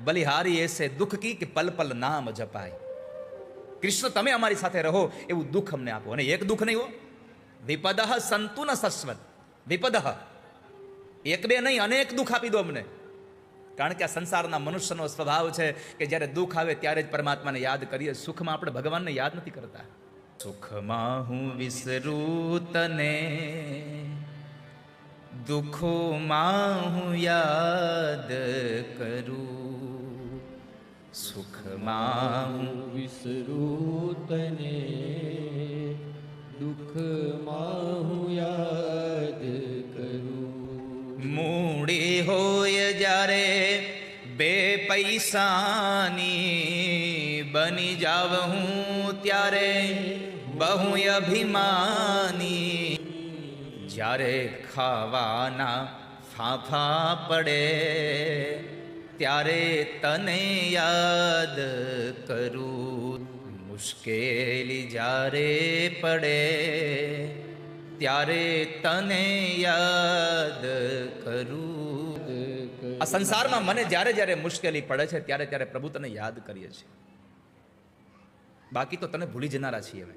બલિહારી એસે દુઃખ કી કે પલ પલ નામ જપાય. કૃષ્ણ તમે અમારી સાથે રહો એવું દુઃખ અમને આપો. અને એક દુઃખ નહીં હો, વિપદઃ સંતુ ન સસ્વદ. વિપદઃ એક બે નહીં, અનેક દુઃખ આપી દો અમને. કારણ કે આ સંસારના મનુષ્યનો સ્વભાવ છે કે જ્યારે દુઃખ આવે ત્યારે જ પરમાત્માને યાદ કરીએ. સુખમાં આપણે ભગવાનને યાદ નથી કરતા. સુખમાં હું વિસરું તને, દુઃખોમાં હું યાદ કરું. સુખમાં હું વિસરું તને, દુઃખમાં હું યાદ કરું. મૂડી હોય જ્યારે બે પૈસાની, બની જાવ હું ત્યારે બહુ અભિમાની. જ્યારે ખાવાના ફાંફા પડે ત્યારે તને યાદ કરું. મુશ્કેલી જ્યારે પડે ત્યારે તને યાદ કરું. આ સંસારમાં મને જ્યારે જ્યારે મુશ્કેલી પડે છે ત્યારે ત્યારે પ્રભુ તને યાદ કરીએ છીએ. બાકી તો તને ભૂલી જનારા છીએ અમે.